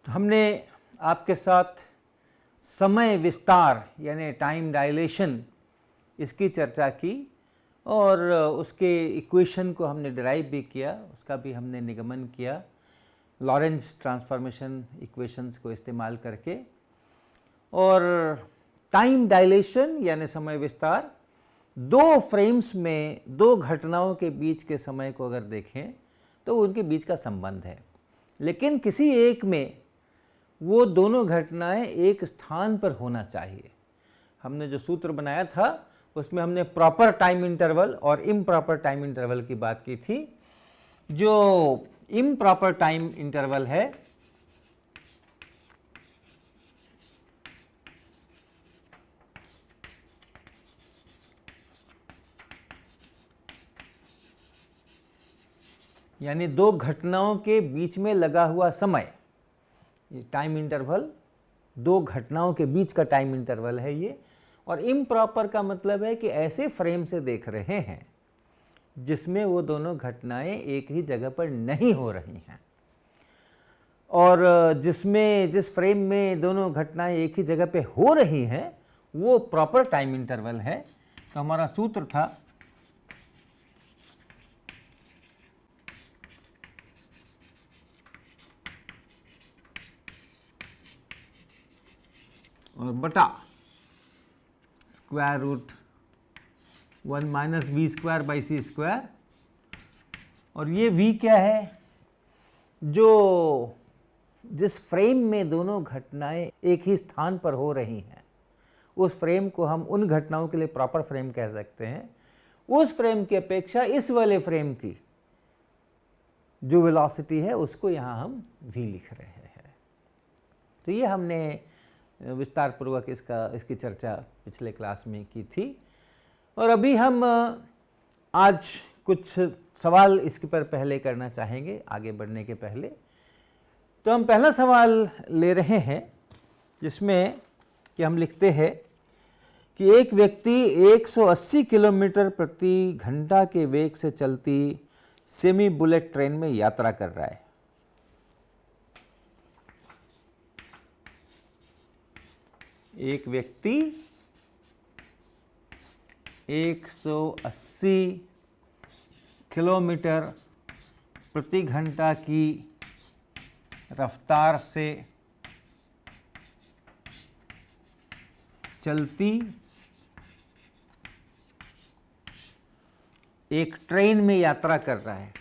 तो हमने आपके साथ समय विस्तार यानी टाइम डायलेशन इसकी चर्चा की और उसके इक्वेशन को हमने डिराइव भी किया, उसका भी हमने निगमन किया लॉरेंस ट्रांसफॉर्मेशन इक्वेशंस को इस्तेमाल करके। और टाइम डायलेशन यानी समय विस्तार दो फ्रेम्स में दो घटनाओं के बीच के समय को अगर देखें तो उनके बीच का संबंध है, लेकिन किसी एक में वो दोनों घटनाएं एक स्थान पर होना चाहिए। हमने जो सूत्र बनाया था उसमें हमने प्रॉपर टाइम इंटरवल और इम्प्रॉपर टाइम इंटरवल की बात की थी। जो इम्प्रॉपर टाइम इंटरवल है यानी दो घटनाओं के बीच में लगा हुआ समय, ये टाइम इंटरवल दो घटनाओं के बीच का टाइम इंटरवल है ये। और इम्प्रॉपर का मतलब है कि ऐसे फ्रेम से देख रहे हैं जिसमें वो दोनों घटनाएं एक ही जगह पर नहीं हो रही हैं, और जिस फ्रेम में दोनों घटनाएं एक ही जगह पे हो रही हैं वो प्रॉपर टाइम इंटरवल है। तो हमारा सूत्र था और बटा square root 1 minus V square by C square. और ये v क्या है? जो जिस फ्रेम में दोनों घटनाएं एक ही स्थान पर हो रही हैं उस फ्रेम को हम उन घटनाओं के लिए प्रॉपर फ्रेम कह सकते हैं। उस फ्रेम की अपेक्षा इस वाले फ्रेम की जो वेलोसिटी है उसको यहाँ हम v लिख रहे हैं। तो ये हमने विस्तार पूर्वक इसकी चर्चा पिछले क्लास में की थी। और अभी हम आज कुछ सवाल इसके पर पहले करना चाहेंगे आगे बढ़ने के पहले। तो हम पहला सवाल ले रहे हैं जिसमें कि हम लिखते हैं कि एक व्यक्ति 180 किलोमीटर प्रति घंटा के वेग से चलती सेमी बुलेट ट्रेन में यात्रा कर रहा है। एक व्यक्ति 180 किलोमीटर प्रति घंटा की रफ्तार से चलती एक ट्रेन में यात्रा कर रहा है।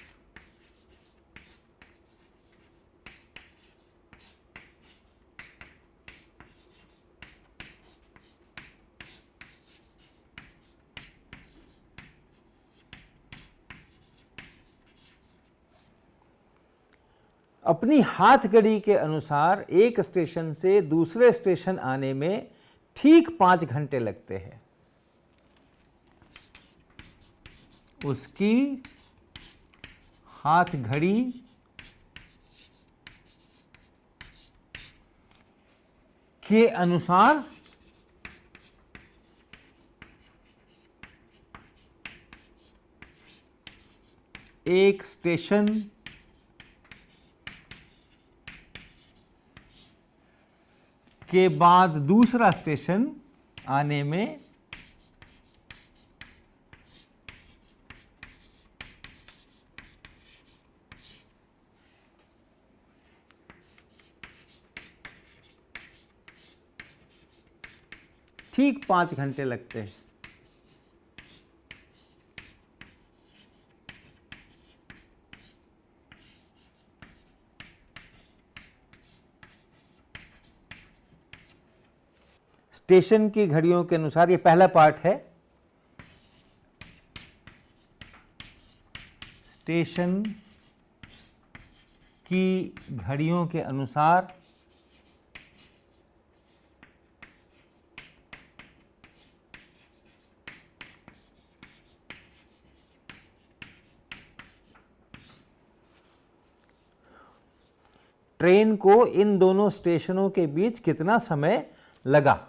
अपनी हाथ घड़ी के अनुसार एक स्टेशन से दूसरे स्टेशन आने में ठीक 5 घंटे लगते हैं। उसकी हाथ घड़ी के अनुसार एक स्टेशन के बाद दूसरा स्टेशन आने में ठीक 5 घंटे लगते हैं। स्टेशन की घड़ियों के अनुसार, ये पहला पार्ट है। स्टेशन की घड़ियों के अनुसार ट्रेन को इन दोनों स्टेशनों के बीच कितना समय लगा।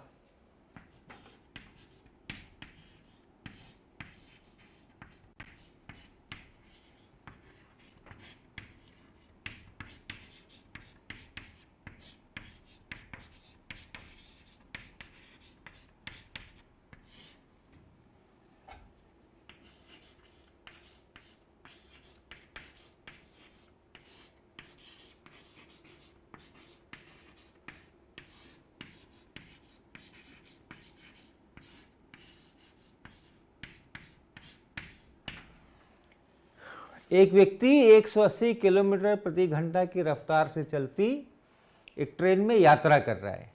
एक व्यक्ति 180 किलोमीटर प्रति घंटा की रफ्तार से चलती एक ट्रेन में यात्रा कर रहा है।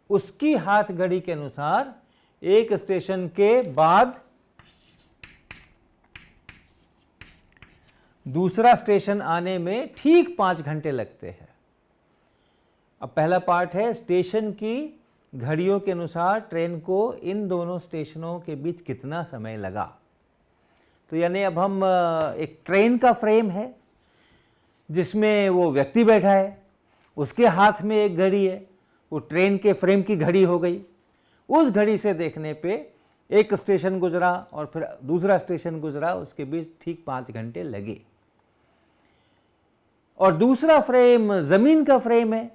उसकी हाथ घड़ी के अनुसार एक स्टेशन के बाद दूसरा स्टेशन आने में ठीक 5 घंटे लगते हैं। अब पहला पार्ट है, स्टेशन की घड़ियों के अनुसार ट्रेन को इन दोनों स्टेशनों के बीच कितना समय लगा। तो यानी अब हम एक ट्रेन का फ्रेम है जिसमें वो व्यक्ति बैठा है, उसके हाथ में एक घड़ी है, वो ट्रेन के फ्रेम की घड़ी हो गई। उस घड़ी से देखने पे एक स्टेशन गुजरा और फिर दूसरा स्टेशन गुजरा, उसके बीच ठीक 5 घंटे लगे। और दूसरा फ्रेम ज़मीन का फ्रेम है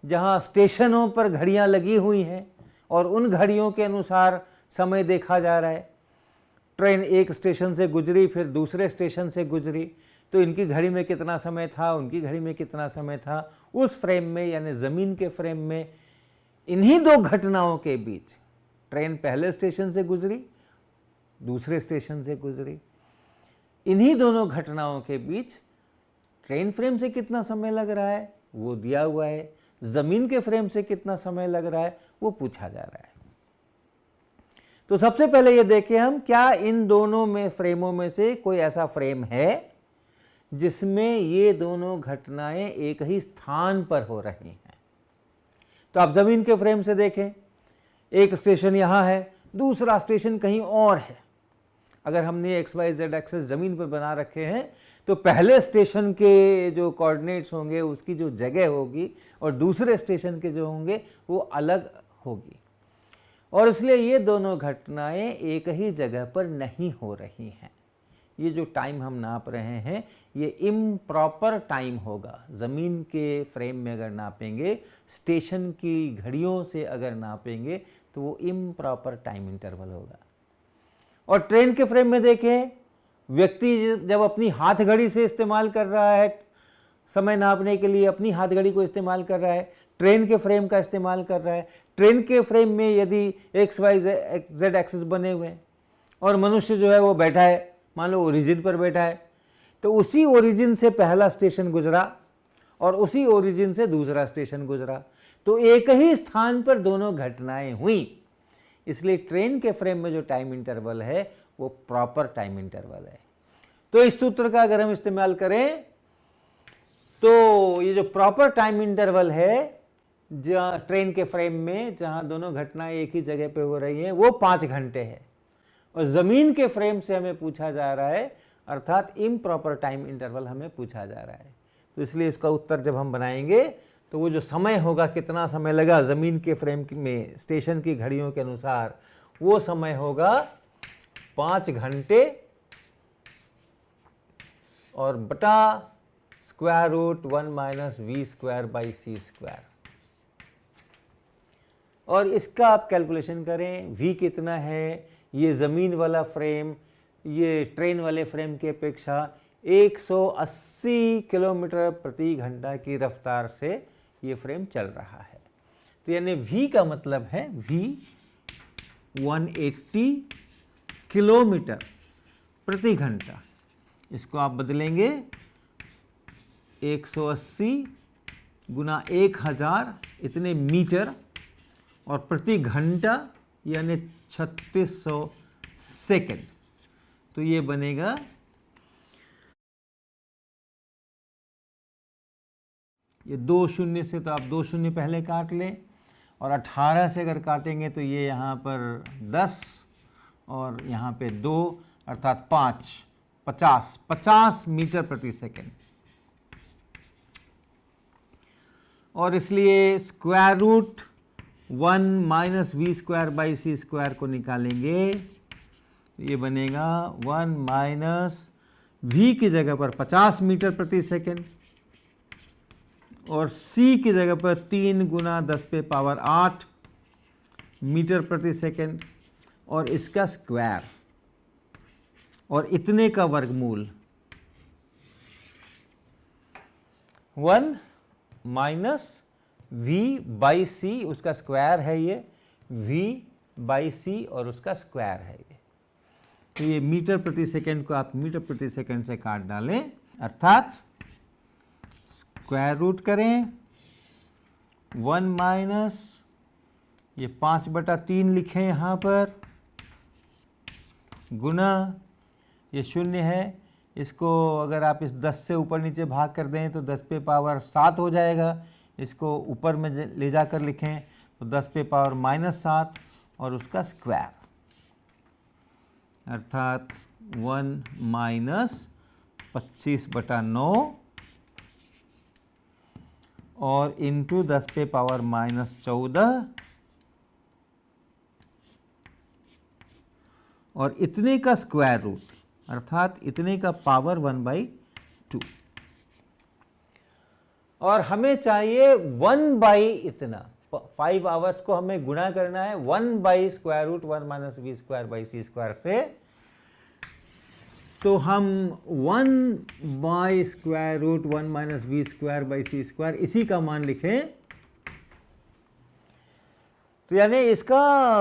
जहां स्टेशनों पर घड़ियां लगी हुई हैं और उन घड़ियों के अनुसार समय देखा जा रहा है। ट्रेन एक स्टेशन से गुजरी, फिर दूसरे स्टेशन से गुजरी, तो इनकी घड़ी में कितना समय था, उनकी घड़ी में कितना समय था, उस फ्रेम में यानी ज़मीन के फ्रेम में इन्हीं दो घटनाओं के बीच ट्रेन पहले स्टेशन से गुजरी, दूसरे स्टेशन से गुजरी, इन्हीं दोनों घटनाओं के बीच ट्रेन फ्रेम से कितना समय लग रहा है वो दिया हुआ है, ज़मीन के फ्रेम से कितना समय लग रहा है वो पूछा जा रहा है। तो सबसे पहले ये देखें हम, क्या इन दोनों में फ्रेमों में से कोई ऐसा फ्रेम है जिसमें ये दोनों घटनाएं एक ही स्थान पर हो रही हैं। तो आप ज़मीन के फ्रेम से देखें, एक स्टेशन यहाँ है, दूसरा स्टेशन कहीं और है। अगर हमने XYZ एक्सेस ज़मीन पर बना रखे हैं तो पहले स्टेशन के जो कोऑर्डिनेट्स होंगे उसकी जो जगह होगी और दूसरे स्टेशन के जो होंगे वो अलग होगी, और इसलिए ये दोनों घटनाएं एक ही जगह पर नहीं हो रही हैं। ये जो टाइम हम नाप रहे हैं ये इम्प्रॉपर टाइम होगा। ज़मीन के फ्रेम में अगर नापेंगे, स्टेशन की घड़ियों से अगर नापेंगे तो वो इम्प्रॉपर टाइम इंटरवल होगा। और ट्रेन के फ्रेम में देखें, व्यक्ति जब अपनी हाथ घड़ी से इस्तेमाल कर रहा है समय नापने के लिए, अपनी हाथ घड़ी को इस्तेमाल कर रहा है, ट्रेन के फ्रेम का इस्तेमाल कर रहा है। ट्रेन के फ्रेम में यदि XYZ एक्सिस बने हुए हैं और मनुष्य जो है वो बैठा है, मान लो ओरिजिन पर बैठा है, तो उसी ओरिजिन से पहला स्टेशन गुजरा और उसी ओरिजिन से दूसरा स्टेशन गुजरा, तो एक ही स्थान पर दोनों घटनाएं हुई। इसलिए ट्रेन के फ्रेम में जो टाइम इंटरवल है वो प्रॉपर टाइम इंटरवल है। तो इस सूत्र का अगर हम इस्तेमाल करें तो ये जो प्रॉपर टाइम इंटरवल है जहाँ ट्रेन के फ्रेम में जहाँ दोनों घटनाएं एक ही जगह पे हो रही हैं वो 5 घंटे है, और ज़मीन के फ्रेम से हमें पूछा जा रहा है, अर्थात इम्प्रॉपर टाइम इंटरवल हमें पूछा जा रहा है। तो इसलिए इसका उत्तर जब हम बनाएंगे तो वो जो समय होगा, कितना समय लगा ज़मीन के फ्रेम में स्टेशन की घड़ियों के अनुसार, वो समय होगा 5 घंटे और बटा स्क्वायर रूट 1 माइनस v²/c²। और इसका आप कैलकुलेशन करें, v कितना है, ये ज़मीन वाला फ्रेम ये ट्रेन वाले फ्रेम की अपेक्षा 180 किलोमीटर प्रति घंटा की रफ्तार से ये फ्रेम चल रहा है। तो यानी v का मतलब है v 180 किलोमीटर प्रति घंटा। इसको आप बदलेंगे 180 गुना 1000 इतने मीटर और प्रति घंटा यानी 3600 सेकेंड। तो ये बनेगा ये 2 शून्य से, तो आप 2 शून्य पहले काट लें, और 18 से अगर काटेंगे तो ये यहाँ पर 10 और यहाँ पे 2 अर्थात 50 मीटर प्रति सेकेंड। और इसलिए स्क्वायर रूट 1 माइनस v²/c² को निकालेंगे, ये बनेगा 1 माइनस v की जगह पर 50 मीटर प्रति सेकेंड और c की जगह पर 3 गुना 10⁸ मीटर प्रति सेकेंड और इसका स्क्वायर और इतने का वर्गमूल 1 माइनस v/c, उसका स्क्वायर है ये v/c और उसका स्क्वायर है ये। तो ये मीटर प्रति सेकंड को आप मीटर प्रति सेकंड से काट डालें, अर्थात स्क्वायर रूट करें 1 माइनस ये 5/3 लिखें यहाँ पर, गुना ये 0 है, इसको अगर आप इस 10 से ऊपर नीचे भाग कर दें तो 10 पे पावर 7 हो जाएगा, इसको ऊपर में ले जाकर लिखें तो 10 पे पावर -7 और उसका स्क्वायर, अर्थात 1 माइनस 25/9 और इंटू 10 पे पावर -14 और इतने का स्क्वायर रूट, अर्थात इतने का पावर 1/2। और हमें चाहिए 1 इतना, 5 आवर्स को हमें गुणा करना है 1/√1 - v²/c² से, तो हम 1/√1 - v²/c² इसी का मान लिखें। तो यानी इसका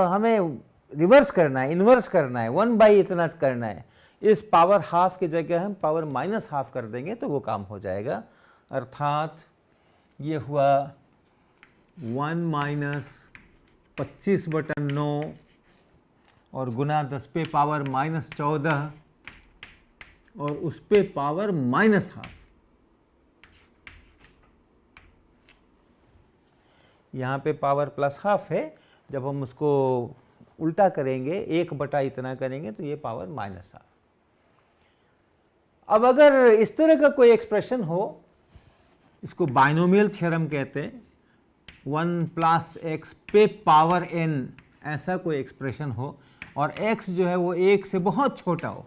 हमें रिवर्स करना है, इन्वर्स करना है, 1 इतना करना है। इस पावर हाफ की जगह हम पावर -½ कर देंगे तो वो काम हो जाएगा, अर्थात ये हुआ 1 माइनस 25/9 और गुना 10 पे पावर -14 और उस पे पावर -½ यहाँ पे पावर +½ है, जब हम उसको उल्टा करेंगे 1 इतना करेंगे तो ये पावर -½ अब अगर इस तरह का कोई एक्सप्रेशन हो, इसको बाइनोमियल थ्योरम कहते हैं, 1 + x पे पावर n ऐसा कोई एक्सप्रेशन हो और x जो है वो 1 से बहुत छोटा हो,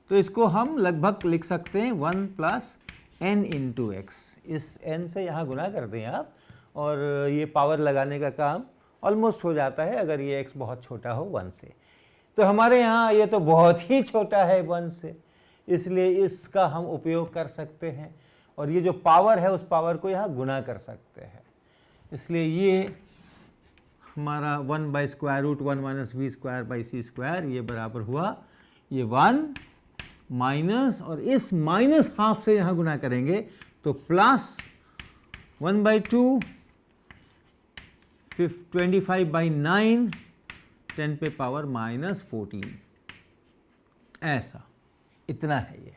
तो इसको हम लगभग लिख सकते हैं 1 + n × x। इस n से यहाँ गुना कर दें आप और ये पावर लगाने का काम ऑलमोस्ट हो जाता है अगर ये x बहुत छोटा हो 1 से। तो हमारे यहाँ ये तो बहुत ही छोटा है 1 से, इसलिए इसका हम उपयोग कर सकते हैं और ये जो पावर है उस पावर को यहाँ गुना कर सकते हैं। इसलिए ये हमारा 1/√1 - v²/c² ये बराबर हुआ ये 1 माइनस, और इस -½ से यहाँ गुना करेंगे तो प्लस 1/2 25/9 10 पे पावर -14 ऐसा, इतना है ये।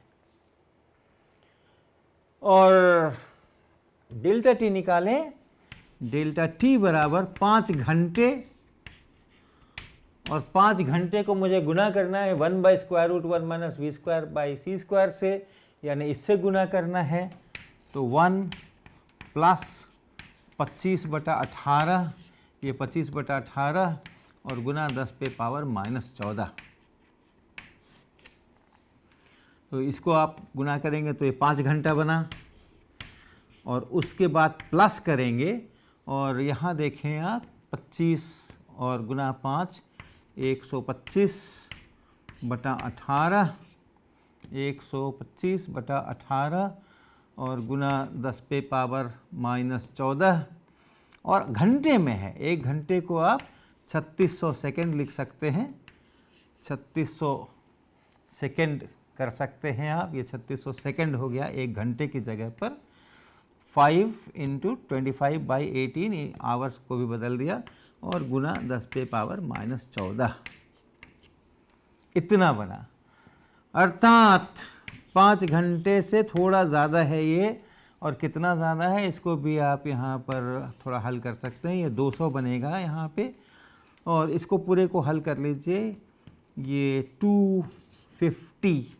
और डेल्टा टी निकालें, डेल्टा टी बराबर 5 घंटे, और 5 घंटे को मुझे गुना करना है 1/√1 - v²/c² से, यानी इससे गुना करना है, तो 1 + 25/18 ये 25/18 और गुना 10 पे पावर -14। तो इसको आप गुना करेंगे तो ये 5 घंटा बना, और उसके बाद प्लस करेंगे और यहाँ देखें आप 25 और गुना 5 125/18 125/18 और गुना 10 पे पावर -14 और घंटे में है, 1 घंटे को आप 3600 सेकेंड लिख सकते हैं, 3600 सेकेंड कर सकते हैं आप, ये 3600 सेकेंड हो गया 1 घंटे की जगह पर। 5 × 25/18 आवर्स को भी बदल दिया और गुना 10 पे पावर -14 इतना बना, अर्थात 5 घंटे से थोड़ा ज़्यादा है ये। और कितना ज़्यादा है इसको भी आप यहाँ पर थोड़ा हल कर सकते हैं, ये 200 बनेगा यहाँ पे, और इसको पूरे को हल कर लीजिए, ये 250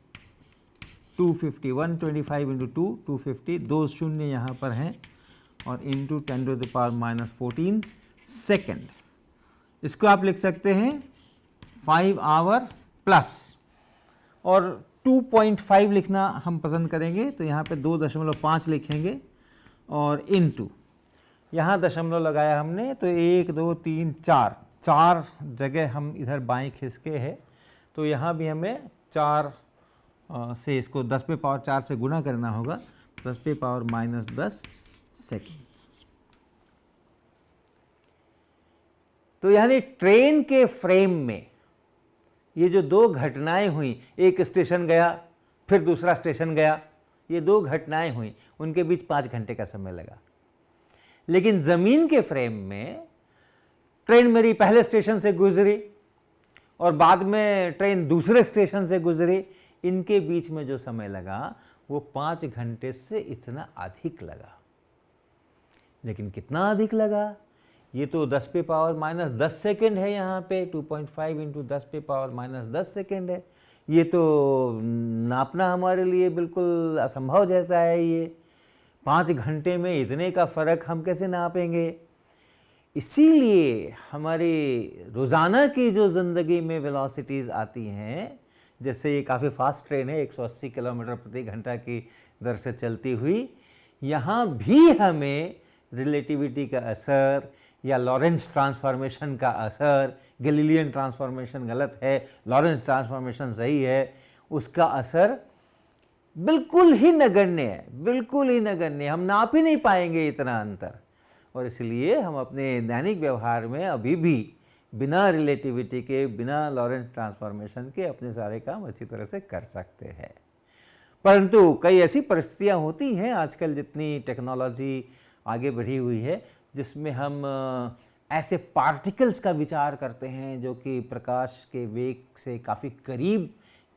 125 × 2 250, 2 शून्य यहाँ पर हैं और इंटू 10⁻⁻14 सेकेंड। इसको आप लिख सकते हैं 5 आवर प्लस, और 2.5 लिखना हम पसंद करेंगे तो यहाँ पे 2.5 लिखेंगे और इनटू यहाँ दशमलव लगाया हमने, तो 1 2 3 4 जगह हम इधर बाएं खिसके हैं, तो यहाँ भी हमें 4 से इसको 10 पे पावर 4 से गुना करना होगा, 10 पे पावर -10 सेकेंड। तो यानी ट्रेन के फ्रेम में ये जो दो घटनाएं हुई, एक स्टेशन गया फिर दूसरा स्टेशन गया, ये दो घटनाएं हुई, उनके बीच 5 घंटे का समय लगा। लेकिन ज़मीन के फ्रेम में ट्रेन मेरी पहले स्टेशन से गुजरी और बाद में ट्रेन दूसरे स्टेशन से गुजरी, इनके बीच में जो समय लगा वो 5 घंटे से इतना अधिक लगा। लेकिन कितना अधिक लगा? ये तो 10⁻⁻10 सेकेंड है, यहाँ पे 2.5 इंटू 10⁻⁻10 सेकेंड है। ये तो नापना हमारे लिए बिल्कुल असंभव जैसा है। ये 5 घंटे में इतने का फ़र्क हम कैसे नापेंगे? इसीलिए हमारी रोज़ाना की जो ज़िंदगी में वेलोसिटीज़ आती हैं, जैसे ये काफ़ी फास्ट ट्रेन है, 180 किलोमीटर प्रति घंटा की दर से चलती हुई, यहाँ भी हमें रिलेटिविटी का असर या लॉरेंस ट्रांसफॉर्मेशन का असर, गैलीलियन ट्रांसफॉर्मेशन गलत है, लॉरेंस ट्रांसफॉर्मेशन सही है, उसका असर बिल्कुल ही नगण्य है, बिल्कुल ही नगण्य। हम नाप ही नहीं पाएंगे इतना अंतर। और इसलिए हम अपने दैनिक व्यवहार में अभी भी बिना रिलेटिविटी के, बिना लॉरेंस ट्रांसफॉर्मेशन के अपने सारे काम अच्छी तरह से कर सकते हैं। परंतु कई ऐसी परिस्थितियां होती हैं आजकल, जितनी टेक्नोलॉजी आगे बढ़ी हुई है, जिसमें हम ऐसे पार्टिकल्स का विचार करते हैं जो कि प्रकाश के वेग से काफ़ी करीब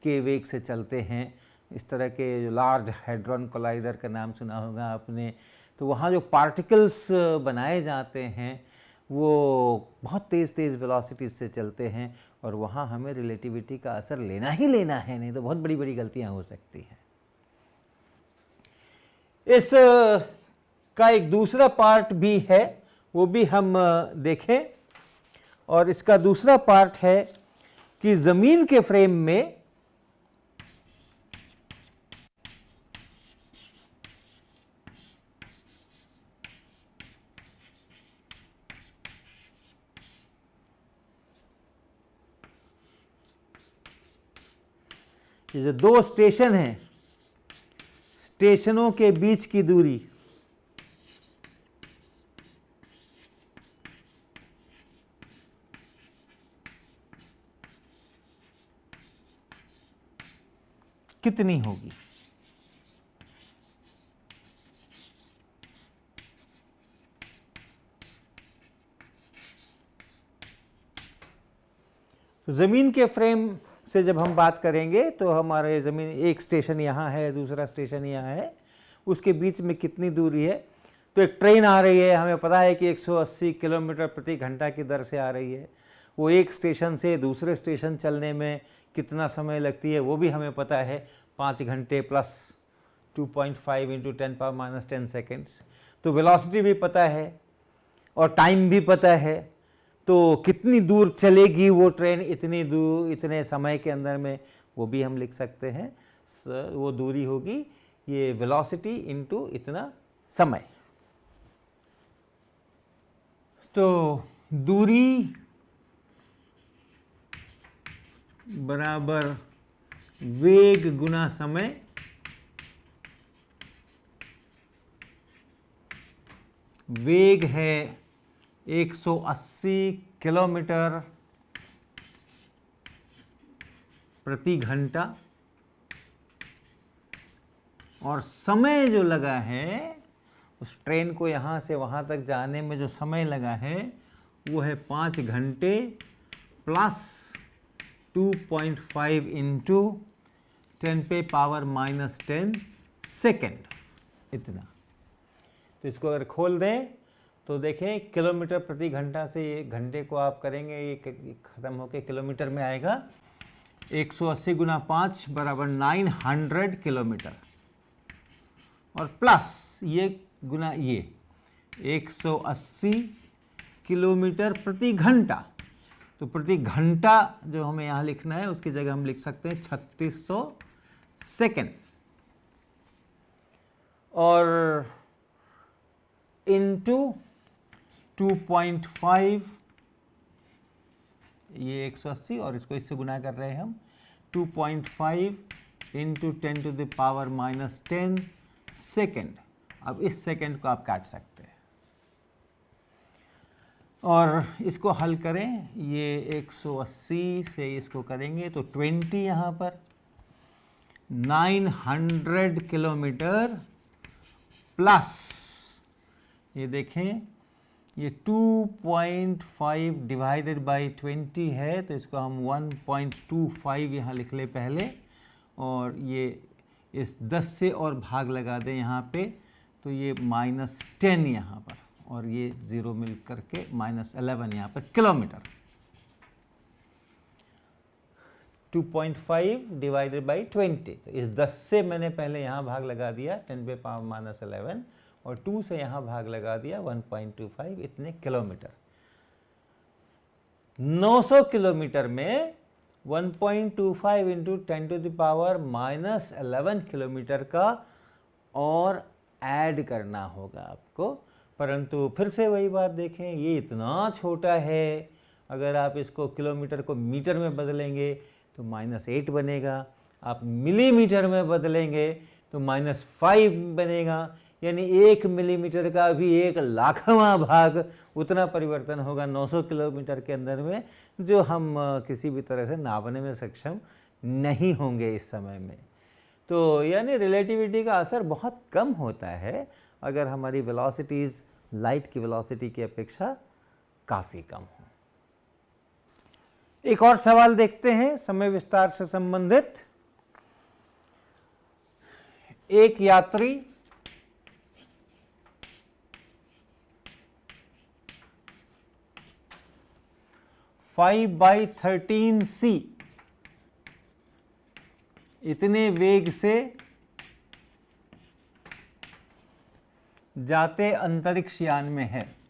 के वेग से चलते हैं। इस तरह के जो लार्ज हैड्रॉन कोलाइडर का नाम सुना होगा आपने। तो वहाँ जो पार्टिकल्स बनाए जाते हैं वो बहुत तेज़ वेलोसिटीज़ से चलते हैं, और वहाँ हमें रिलेटिविटी का असर लेना ही लेना है, नहीं तो बहुत बड़ी बड़ी गलतियाँ हो सकती हैं। इस का एक दूसरा पार्ट भी है, वो भी हम देखें। और इसका दूसरा पार्ट है कि ज़मीन के फ्रेम में ये जो दो स्टेशन हैं, स्टेशनों के बीच की दूरी कितनी होगी? तो ज़मीन के फ्रेम से जब हम बात करेंगे तो हमारे ज़मीन, एक स्टेशन यहाँ है, दूसरा स्टेशन यहाँ है, उसके बीच में कितनी दूरी है? तो एक ट्रेन आ रही है, हमें पता है कि 180 किलोमीटर प्रति घंटा की दर से आ रही है। वो एक स्टेशन से दूसरे स्टेशन चलने में कितना समय लगती है वो भी हमें पता है, 5 घंटे प्लस 2.5 इंटू 10⁻⁻10 सेकेंड्स। तो वेलोसिटी भी पता है और टाइम भी पता है। तो कितनी दूर चलेगी वो ट्रेन इतनी दूर, इतने समय के अंदर में, वो भी हम लिख सकते हैं। वो दूरी होगी ये वेलोसिटी इंटू इतना समय। तो दूरी बराबर वेग गुना समय। वेग है 180 किलोमीटर प्रति घंटा, और समय जो लगा है उस ट्रेन को यहाँ से वहाँ तक जाने में जो समय लगा है वो है 5 घंटे प्लस 2.5 इंटू 10⁻⁻10 सेकेंड, इतना। तो इसको अगर खोल दें तो देखें किलोमीटर प्रति घंटा से ये घंटे को आप करेंगे, ये ख़त्म होकर किलोमीटर में आएगा। 180 गुना 5 बराबर 900 किलोमीटर, और प्लस ये गुना ये 180 किलोमीटर प्रति घंटा। तो प्रति घंटा जो हमें यहाँ लिखना है उसकी जगह हम लिख सकते हैं 3600 सेकेंड, और इंटू 2.5, ये 180 और इसको इससे गुना कर रहे हैं हम, 2.5 इंटू 10⁻⁻10 सेकेंड। अब इस सेकेंड को आप काट सकते हैं। और इसको हल करें, ये 180 से इसको करेंगे तो 20 यहाँ पर 900 किलोमीटर प्लस ये देखें ये 2.5 डिवाइडेड बाई 20 है, तो इसको हम 1.25 यहाँ लिख ले पहले, और ये इस 10 से और भाग लगा दें यहाँ पे, तो ये -10 यहाँ पर, और ये 0 मिल करके -11 यहाँ पर किलोमीटर। 2.5 डिवाइडेड बाई 20, तो इस 10 से मैंने पहले यहाँ भाग लगा दिया 10⁻⁻11, और 2 से यहाँ भाग लगा दिया 1.25, इतने किलोमीटर। 900 किलोमीटर में 1.25 इंटू 10⁻⁻11 किलोमीटर का और ऐड करना होगा आपको। परंतु फिर से वही बात देखें, ये इतना छोटा है, अगर आप इसको किलोमीटर को मीटर में बदलेंगे तो -8 बनेगा, आप मिलीमीटर में बदलेंगे तो -5 बनेगा, यानी 1 मिलीमीटर का भी 1,00,000वां भाग उतना परिवर्तन होगा 900 किलोमीटर के अंदर में, जो हम किसी भी तरह से नापने में सक्षम नहीं होंगे इस समय में। तो यानी रिलेटिविटी का असर बहुत कम होता है अगर हमारी वेलोसिटीज़ लाइट की वेलोसिटी की अपेक्षा काफ़ी कम हो। एक और सवाल देखते हैं समय विस्तार से संबंधित। एक यात्री (5/13c) इतने वेग से जाते अंतरिक्ष यान में है।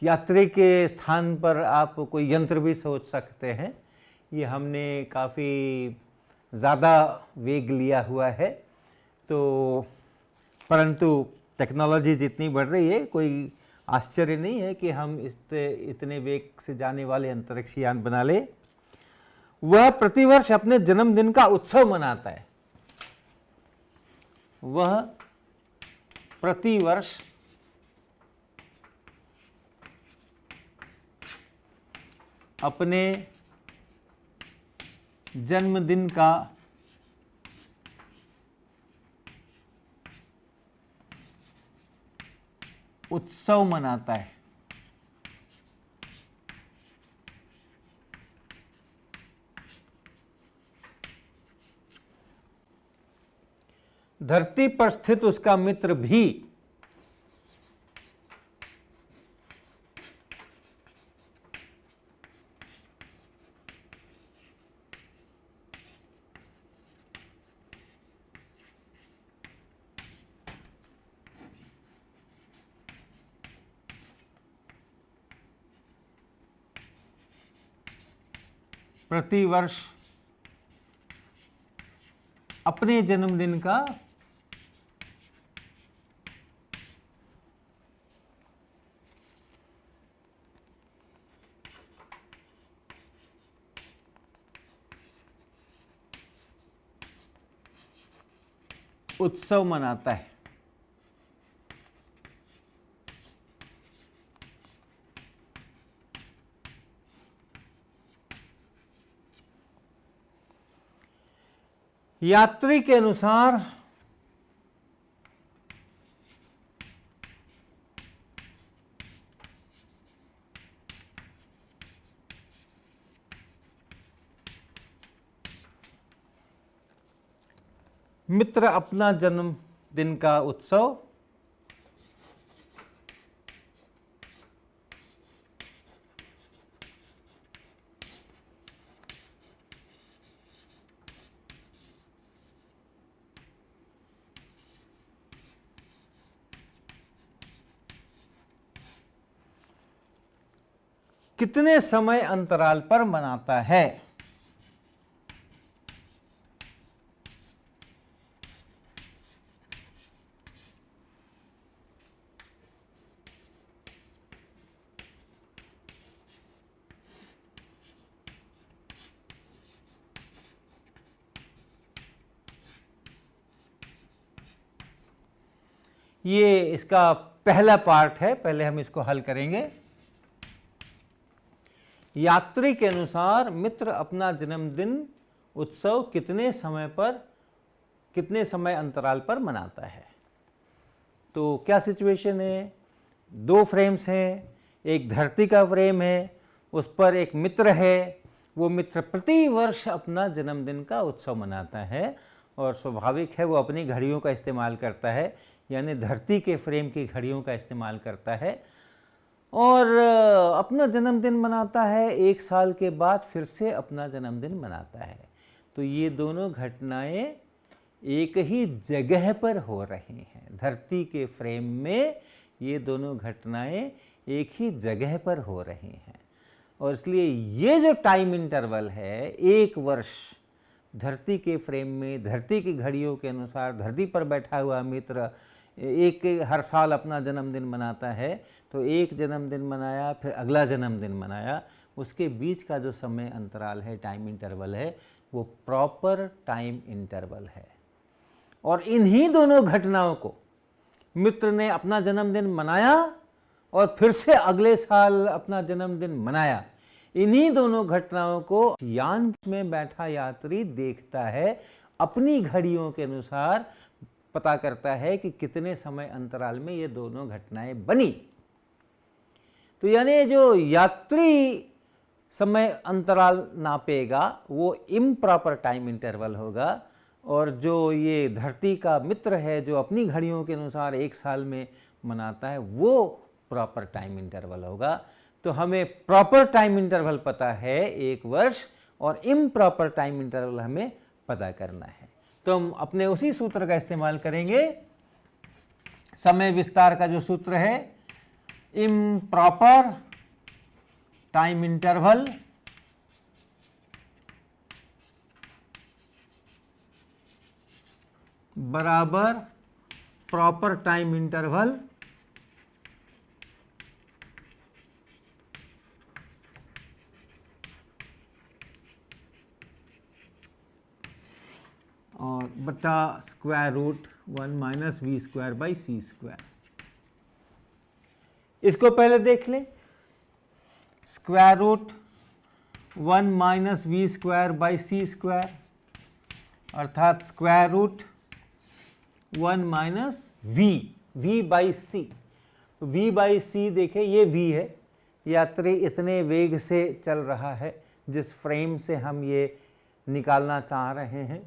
यात्री के स्थान पर आप कोई यंत्र भी सोच सकते हैं। ये हमने काफ़ी ज़्यादा वेग लिया हुआ है, तो परंतु टेक्नोलॉजी जितनी बढ़ रही है, कोई आश्चर्य नहीं है कि हम इतने वेग से जाने वाले अंतरिक्ष यान बना ले। वह प्रतिवर्ष अपने जन्मदिन का उत्सव मनाता है। वह प्रतिवर्ष अपने जन्मदिन का उत्सव मनाता है। धरती पर स्थित उसका मित्र भी प्रतिवर्ष अपने जन्मदिन का उत्सव मनाता है। यात्री के अनुसार मित्र अपना जन्मदिन का उत्सव कितने समय अंतराल पर मनाता है? ये इसका पहला पार्ट है, पहले हम इसको हल करेंगे। यात्री के अनुसार मित्र अपना जन्मदिन उत्सव कितने समय अंतराल पर मनाता है। तो क्या सिचुएशन है, दो फ्रेम्स हैं, एक धरती का फ्रेम है, उस पर एक मित्र है, वो मित्र प्रति वर्ष अपना जन्मदिन का उत्सव मनाता है और स्वाभाविक है वो अपनी घड़ियों का इस्तेमाल करता है, यानी धरती के फ्रेम की घड़ियों का इस्तेमाल करता है और अपना जन्मदिन मनाता है। एक साल के बाद फिर से अपना जन्मदिन मनाता है। तो ये दोनों घटनाएं एक ही जगह पर हो रही हैं। धरती के फ्रेम में ये दोनों घटनाएं एक ही जगह पर हो रही हैं और इसलिए ये जो टाइम इंटरवल है, एक वर्ष, धरती के फ्रेम में धरती की घड़ियों के अनुसार धरती पर बैठा हुआ मित्र हर साल अपना जन्मदिन मनाता है। तो एक जन्मदिन मनाया, फिर अगला जन्मदिन मनाया, उसके बीच का जो समय अंतराल है, टाइम इंटरवल है, वो प्रॉपर टाइम इंटरवल है। और इन्हीं दोनों घटनाओं को मित्र ने अपना जन्मदिन मनाया और फिर से अगले साल अपना जन्मदिन मनाया। इन्हीं दोनों घटनाओं को यान में बैठा यात्री देखता है, अपनी घड़ियों के अनुसार पता करता है कि कितने समय अंतराल में ये दोनों घटनाएं बनी। तो यानी जो यात्री समय अंतराल नापेगा वो इम्प्रॉपर टाइम इंटरवल होगा और जो ये धरती का मित्र है जो अपनी घड़ियों के अनुसार एक साल में मनाता है वो प्रॉपर टाइम इंटरवल होगा। तो हमें प्रॉपर टाइम इंटरवल पता है एक वर्ष और इम्प्रॉपर टाइम इंटरवल हमें पता करना है। तो हम अपने उसी सूत्र का इस्तेमाल करेंगे, समय विस्तार का जो सूत्र है, इम्प्रॉपर टाइम इंटरवल बराबर प्रॉपर टाइम इंटरवल और बटा square root 1 minus V square by C square. इसको पहले देख लें, square root 1 minus V square by C square अर्थात square root 1 minus V by C. तो वी बाई सी देखें, ये वी है, यात्री इतने वेग से चल रहा है जिस फ्रेम से हम ये निकालना चाह रहे हैं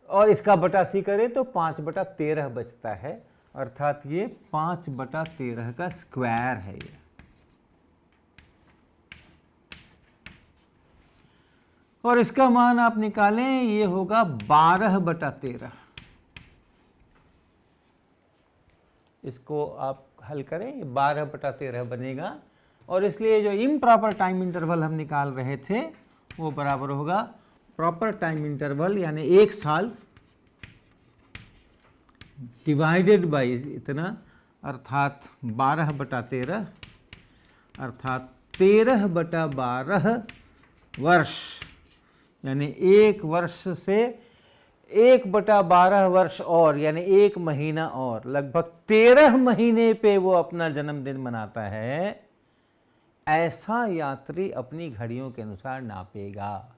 और इसका बटा सी करें तो 5/13 बचता है अर्थात ये 5/13 का स्क्वायर है ये। और इसका मान आप निकालें, ये होगा 12/13। इसको आप हल करें, ये 12/13 बनेगा और इसलिए जो इम्प्रॉपर टाइम इंटरवल हम निकाल रहे थे वो बराबर होगा प्रॉपर टाइम इंटरवल यानी एक साल डिवाइडेड बाई इतना अर्थात 12/13 अर्थात 13/12 वर्ष, यानी एक वर्ष से 1/12 वर्ष और यानी एक महीना और, लगभग 13 महीने पे वो अपना जन्मदिन मनाता है। ऐसा यात्री अपनी घड़ियों के अनुसार नापेगा।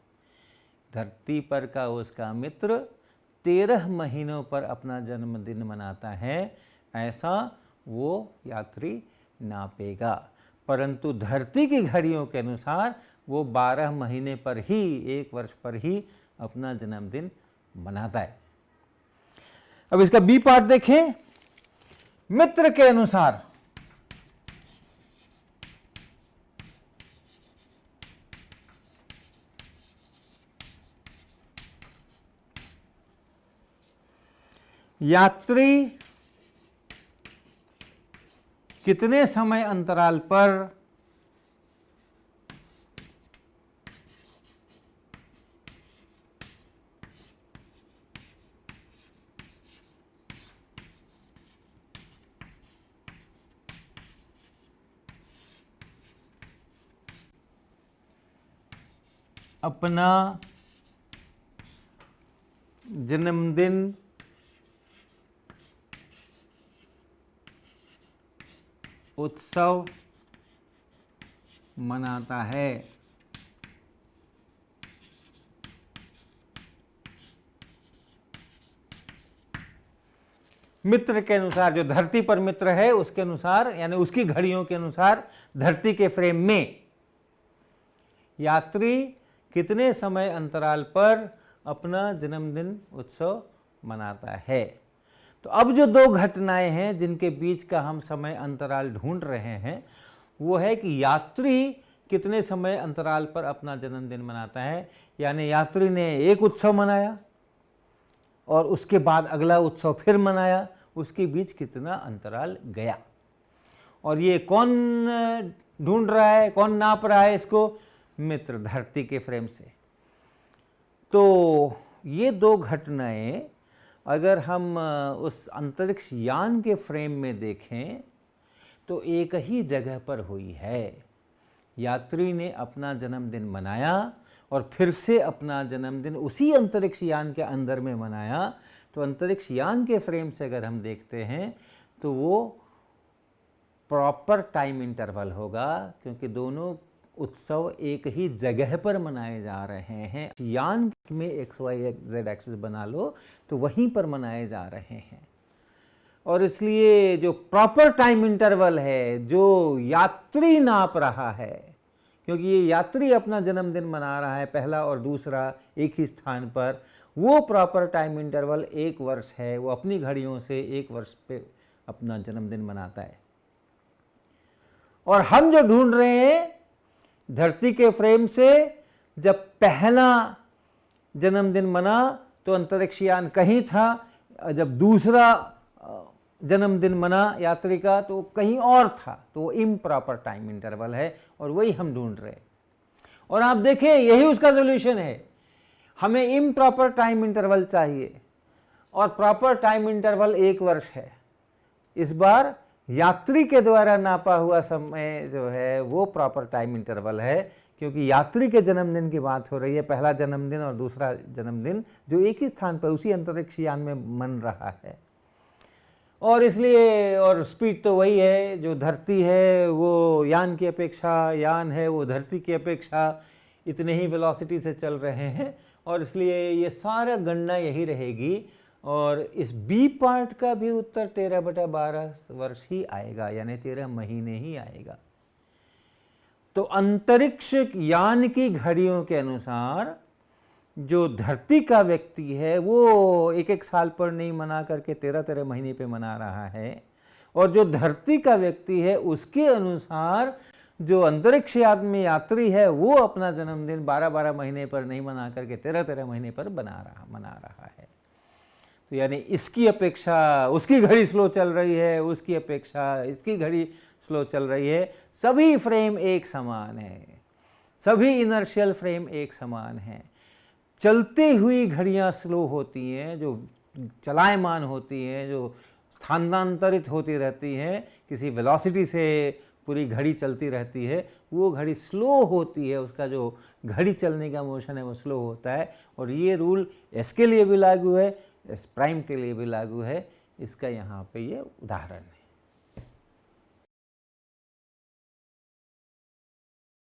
धरती पर का उसका मित्र 13 महीनों पर अपना जन्मदिन मनाता है, ऐसा वो यात्री नापेगा। परंतु धरती की घड़ियों के अनुसार वो 12 महीने पर ही, एक वर्ष पर ही अपना जन्मदिन मनाता है। अब इसका बी पार्ट देखें, मित्र के अनुसार यात्री कितने समय अंतराल पर अपना जन्मदिन उत्सव मनाता है। मित्र के अनुसार, जो धरती पर मित्र है उसके अनुसार, यानी उसकी घड़ियों के अनुसार धरती के फ्रेम में यात्री कितने समय अंतराल पर अपना जन्मदिन उत्सव मनाता है। तो अब जो दो घटनाएं हैं जिनके बीच का हम समय अंतराल ढूंढ रहे हैं, वो है कि यात्री कितने समय अंतराल पर अपना जन्मदिन मनाता है, यानी यात्री ने एक उत्सव मनाया और उसके बाद अगला उत्सव फिर मनाया, उसके बीच कितना अंतराल गया। और ये कौन ढूंढ रहा है, कौन नाप रहा है इसको? मित्र, धरती के फ्रेम से। तो ये दो घटनाएं अगर हम उस अंतरिक्ष यान के फ्रेम में देखें तो एक ही जगह पर हुई है। यात्री ने अपना जन्मदिन मनाया और फिर से अपना जन्मदिन उसी अंतरिक्ष यान के अंदर में मनाया। तो अंतरिक्ष यान के फ्रेम से अगर हम देखते हैं तो वो प्रॉपर टाइम इंटरवल होगा, क्योंकि दोनों उत्सव एक ही जगह पर मनाए जा रहे हैं। यान में एक्स वाई जेड एक्सिस बना लो तो वहीं पर मनाए जा रहे हैं, और इसलिए जो प्रॉपर टाइम इंटरवल है जो यात्री नाप रहा है, क्योंकि ये यात्री अपना जन्मदिन मना रहा है पहला और दूसरा एक ही स्थान पर, वो प्रॉपर टाइम इंटरवल 1 वर्ष है। वो अपनी घड़ियों से 1 वर्ष पे अपना जन्मदिन मनाता है। और हम जो ढूंढ रहे हैं धरती के फ्रेम से, जब पहला जन्मदिन मना तो अंतरिक्ष यान कहीं था, जब दूसरा जन्मदिन मना यात्री का तो कहीं और था। तो वो इम्प्रॉपर टाइम इंटरवल है और वही हम ढूंढ रहे हैं। और आप देखें यही उसका सॉल्यूशन है। हमें इम्प्रॉपर टाइम इंटरवल चाहिए और प्रॉपर टाइम इंटरवल 1 वर्ष है। इस बार यात्री के द्वारा नापा हुआ समय जो है वो प्रॉपर टाइम इंटरवल है, क्योंकि यात्री के जन्मदिन की बात हो रही है, पहला जन्मदिन और दूसरा जन्मदिन जो एक ही स्थान पर उसी अंतरिक्ष यान में मन रहा है। और इसलिए, और स्पीड तो वही है, जो धरती है वो यान की अपेक्षा, यान है वो धरती की अपेक्षा इतने ही वेलोसिटी से चल रहे हैं, और इसलिए ये सारा गणना यही रहेगी। और इस बी पार्ट का भी उत्तर 13/12 वर्ष ही आएगा, यानी 13 महीने ही आएगा। तो अंतरिक्ष यान की घड़ियों के अनुसार जो धरती का व्यक्ति है वो 1-1 साल पर नहीं मना करके 13-13 महीने पे मना रहा है, और जो धरती का व्यक्ति है उसके अनुसार जो अंतरिक्ष यान में यात्री है वो अपना जन्मदिन 12-12 महीने पर नहीं मना करके 13-13 महीने पर मना रहा है। तो यानी इसकी अपेक्षा उसकी घड़ी स्लो चल रही है, उसकी अपेक्षा इसकी घड़ी स्लो चल रही है। सभी फ्रेम एक समान है, सभी इनर्शियल फ्रेम एक समान है। चलती हुई घड़ियां स्लो होती हैं, जो चलायमान होती हैं, जो स्थानांतरित होती रहती हैं, किसी वेलोसिटी से पूरी घड़ी चलती रहती है, वो घड़ी स्लो होती है। उसका जो घड़ी चलने का मोशन है वो स्लो होता है। और ये रूल एस के लिए भी लागू है, एस प्राइम के लिए भी लागू है। इसका यहाँ पे ये उदाहरण है।